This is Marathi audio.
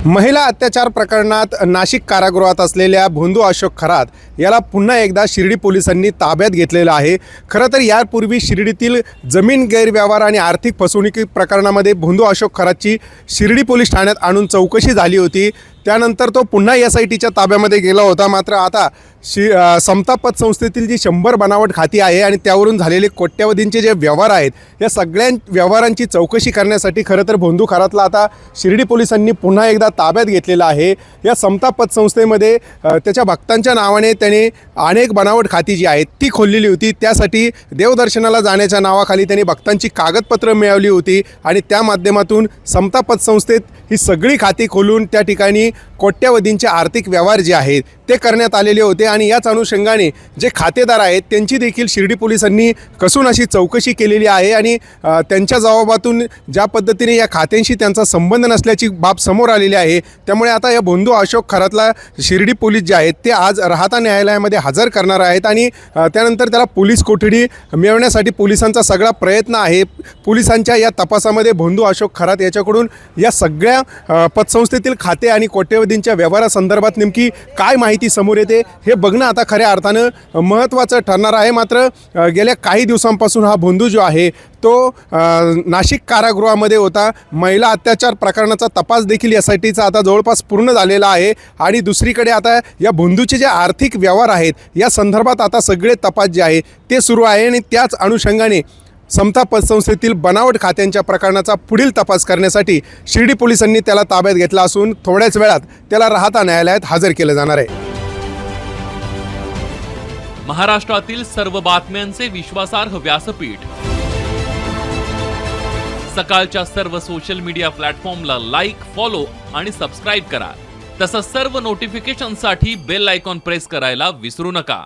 महिला अत्याचार प्रकरणात नाशिक कारागृहात असलेल्या भोंदू अशोक खरात याला पुन्हा एकदा शिर्डी पोलिसांनी ताब्यात घेतलेलं आहे। खरं तर यापूर्वी शिर्डीतील जमीन गैरव्यवहार आणि आर्थिक फसवणुकी प्रकरणामध्ये भोंदू अशोक खरातची शिर्डी पोलीस ठाण्यात आणून चौकशी झाली होती। त्यानंतर तो पुन्हा SITच्या ताब्यामध्ये गेला होता। मात्र आता समता पतसंस्थेतील जी 100 बनावट खाती आहे आणि त्यावरून झालेले कोट्यवधींचे जे व्यवहार आहेत, या सगळ्या व्यवहारांची चौकशी करण्यासाठी खरं तर भोंदू खरातला आता शिर्डी पोलिसांनी पुन्हा एकदा ताब्यात घेतलेला आहे। या समता पतसंस्थेमध्ये त्याच्या भक्तांच्या नावाने त्याने अनेक बनावट खाती जी आहेत ती खोललेली होती। त्यासाठी देवदर्शनाला जाण्याच्या नावाखाली त्यांनी भक्तांची कागदपत्र मिळवली होती आणि त्या माध्यमातून समता पतसंस्थेत ही सगळी खाती खोलून त्या ठिकाणी कोट्यवधींचे आर्थिक व्यवहार जे आहेत ते करण्यात आलेले होते। आणि याच अनुषंगाने जे खातेदार आहेत त्यांची देखील शिर्डी पोलिसांनी कसून अशी चौकशी केलेली आहे आणि त्यांच्या जबाबातून ज्या पद्धतीने या खात्यांशी त्यांचा संबंध नसल्याची बाब समोर आलेली आहे, त्यामुळे आता या भोंदू अशोक खरातला शिर्डी पोलीस जे आहेत ते आज राहता न्यायालयामध्ये हजर करणार आहेत आणि त्यानंतर त्याला पोलीस कोठडी मिळवण्यासाठी पोलिसांचा सगळा प्रयत्न आहे। पोलिसांच्या या तपासामध्ये भोंदू अशोक खरात याच्याकडून या सगळ्या पतसंस्थेतील खाते आणि कोट्यवधींच्या व्यवहारासंदर्भात नेमकी काय माहिती समोर येते हे बघणं आता खऱ्या अर्थानं महत्त्वाचं ठरणार आहे। मात्र गेल्या काही दिवसांपासून हा भोंदू जो आहे तो नाशिक कारागृहामध्ये होता। महिला अत्याचार प्रकरणाचा तपास देखील SITचा आता जवळपास पूर्ण झालेला आहे आणि दुसरीकडे आता या भोंदूचे जे आर्थिक व्यवहार आहेत या संदर्भात आता सगळे तपास जे आहे ते सुरू आहे आणि त्याच अनुषंगाने समता पतसंस्थेतील बनावट खात्यांच्या प्रकरणाचा पुढील तपास करण्यासाठी शिर्डी पोलिसांनी त्याला ताब्यात घेतला असून थोड्याच वेळात त्याला राहता न्यायालयात हजर केलं जाणार आहे। महाराष्ट्रातील सर्व बातम्यांचे विश्वासार्ह व्यासपीठ, सकाळच्या सर्व सोशल मीडिया प्लॅटफॉर्मला लाईक, फॉलो आणि सबस्क्राईब करा। तसंच सर्व नोटिफिकेशनसाठी बेल आयकॉन प्रेस करायला विसरू नका।